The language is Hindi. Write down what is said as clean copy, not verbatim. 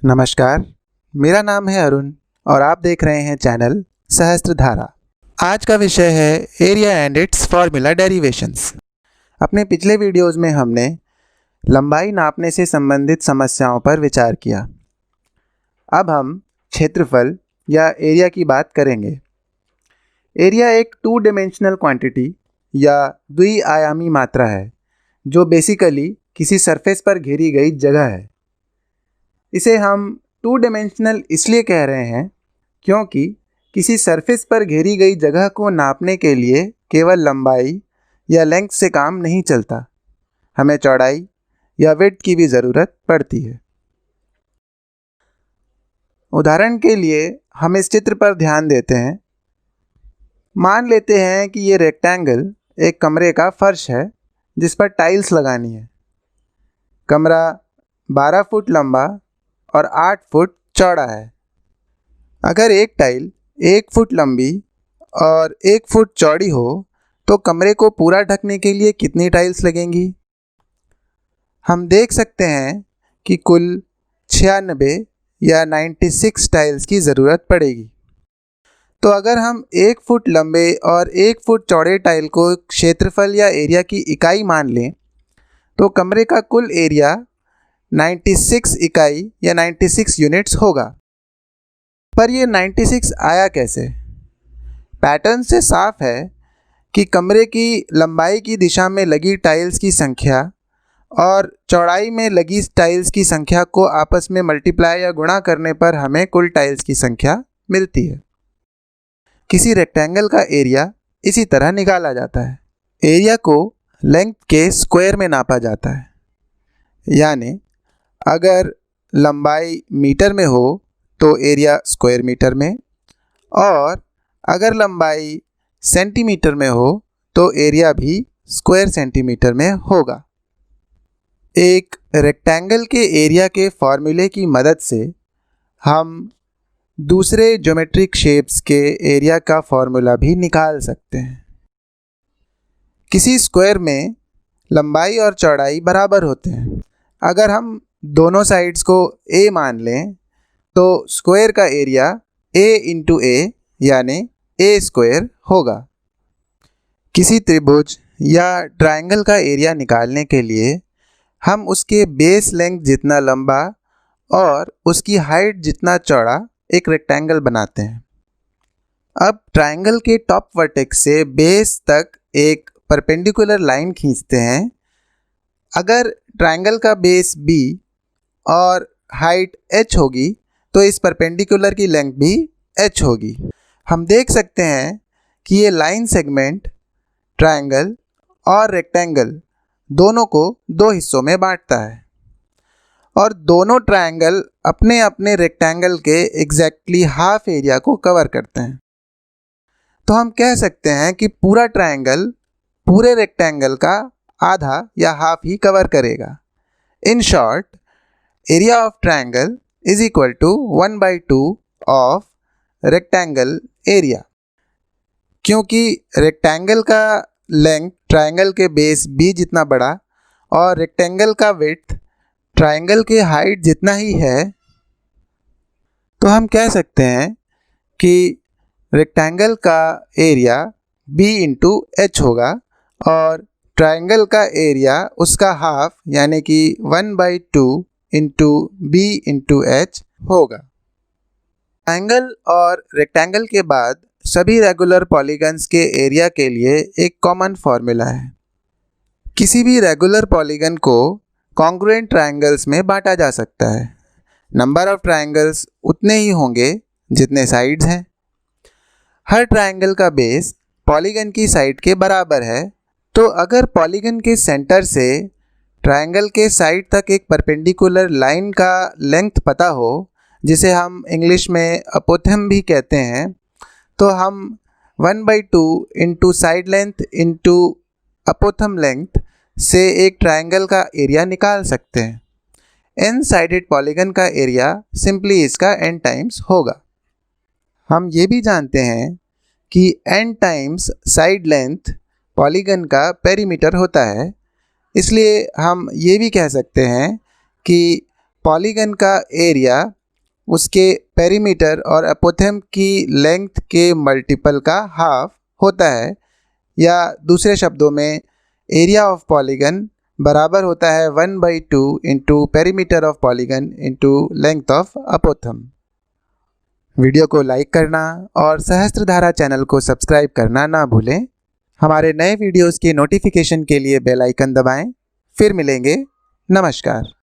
नमस्कार, मेरा नाम है अरुण और आप देख रहे हैं चैनल सहस्त्रधारा। आज का विषय है area and it's formula derivations. अपने पिछले वीडियोज़ में हमने लंबाई नापने से संबंधित समस्याओं पर विचार किया। अब हम क्षेत्रफल या एरिया की बात करेंगे। एरिया एक 2 डायमेंशनल क्वांटिटी या द्विआयामी मात्रा है जो बेसिकली किसी सरफेस पर घेरी गई जगह है। इसे हम 2 डायमेंशनल इसलिए कह रहे हैं क्योंकि किसी सरफेस पर घेरी गई जगह को नापने के लिए केवल लंबाई या लेंथ से काम नहीं चलता, हमें चौड़ाई या विड्थ की भी ज़रूरत पड़ती है। उदाहरण के लिए हम इस चित्र पर ध्यान देते हैं। मान लेते हैं कि ये रेक्टेंगल एक कमरे का फर्श है जिस पर टाइल्स लगानी है। कमरा 12 फुट लंबा और 8 फुट चौड़ा है। अगर एक टाइल 1 फुट लंबी और 1 फुट चौड़ी हो तो कमरे को पूरा ढकने के लिए कितनी टाइल्स लगेंगी? हम देख सकते हैं कि कुल 96 या 96 टाइल्स की ज़रूरत पड़ेगी। तो अगर हम 1 फुट लंबे और 1 फुट चौड़े टाइल को क्षेत्रफल या एरिया की इकाई मान लें तो कमरे का कुल एरिया 96 इकाई या 96 यूनिट्स होगा। पर ये 96 आया कैसे? पैटर्न से साफ है कि कमरे की लंबाई की दिशा में लगी टाइल्स की संख्या और चौड़ाई में लगी टाइल्स की संख्या को आपस में मल्टीप्लाई या गुणा करने पर हमें कुल टाइल्स की संख्या मिलती है। किसी रेक्टेंगल का एरिया इसी तरह निकाला जाता है। एरिया को लेंथ के स्क्वायर में नापा जाता है, यानी अगर लंबाई मीटर में हो तो एरिया स्क्वायर मीटर में, और अगर लंबाई सेंटीमीटर में हो तो एरिया भी स्क्वायर सेंटीमीटर में होगा। एक रेक्टेंगल के एरिया के फॉर्मूले की मदद से हम दूसरे ज्योमेट्रिक शेप्स के एरिया का फॉर्मूला भी निकाल सकते हैं। किसी स्क्वायर में लंबाई और चौड़ाई बराबर होते हैं। अगर हम दोनों साइड्स को a मान लें तो स्क्वायर का एरिया a इंटू a यानी a स्क्वायर होगा। किसी त्रिभुज या ट्रायंगल का एरिया निकालने के लिए हम उसके बेस लेंथ जितना लंबा और उसकी हाइट जितना चौड़ा एक रेक्टेंगल बनाते हैं। अब ट्रायंगल के टॉप वर्टेक्स से बेस तक एक परपेंडिकुलर लाइन खींचते हैं। अगर ट्रायंगल का बेस b और हाइट h होगी तो इस परपेंडिकुलर की लेंथ भी h होगी। हम देख सकते हैं कि ये लाइन सेगमेंट ट्रायंगल और रेक्टेंगल दोनों को 2 हिस्सों में बांटता है और दोनों ट्रायंगल अपने अपने रेक्टेंगल के एग्जैक्टली हाफ एरिया को कवर करते हैं। तो हम कह सकते हैं कि पूरा ट्रायंगल पूरे रेक्टेंगल का आधा या हाफ ही कवर करेगा। In short, area of triangle is equal to 1/2 of rectangle area. क्योंकि रेक्टेंगल का लेंथ ट्रायंगल के बेस b जितना बड़ा और रेक्टेंगल का विड्थ ट्रायंगल के हाइट जितना ही है, तो हम कह सकते हैं कि रेक्टेंगल का एरिया b इंटू h होगा और ट्रायंगल का एरिया उसका हाफ यानी कि 1/2 इंटू b इंटू h होगा। ट्रायंगल और रेक्टेंगल के बाद सभी रेगुलर पॉलीगन्स के एरिया के लिए एक कॉमन फॉर्मूला है। किसी भी रेगुलर पॉलीगन को कॉन्ग्रुएंट ट्रायंगल्स में बांटा जा सकता है। नंबर ऑफ ट्रायंगल्स उतने ही होंगे जितने साइड्स हैं। हर ट्रायंगल का बेस पॉलीगन की साइड के बराबर है, तो अगर पॉलीगन के सेंटर से ट्रायंगल के साइड तक एक परपेंडिकुलर लाइन का लेंथ पता हो, जिसे हम इंग्लिश में अपोथेम भी कहते हैं, तो हम 1/2 into side length into apothem length से एक ट्रायंगल का एरिया निकाल सकते हैं। n साइडेड पॉलीगन का एरिया सिंपली इसका n टाइम्स होगा। हम ये भी जानते हैं कि n times side length polygon का पेरीमीटर होता है, इसलिए हम ये भी कह सकते हैं कि पॉलीगन का एरिया उसके पेरीमीटर और अपोथेम की लेंथ के मल्टीपल का हाफ होता है, या दूसरे शब्दों में एरिया ऑफ पॉलीगन बराबर होता है 1/2 into perimeter of polygon into length of apothem. Video को लाइक करना और सहस्त्रधारा चैनल को सब्सक्राइब करना ना भूलें। हमारे नए वीडियोस की नोटिफिकेशन के लिए बेल आइकन दबाएं। फिर मिलेंगे। नमस्कार।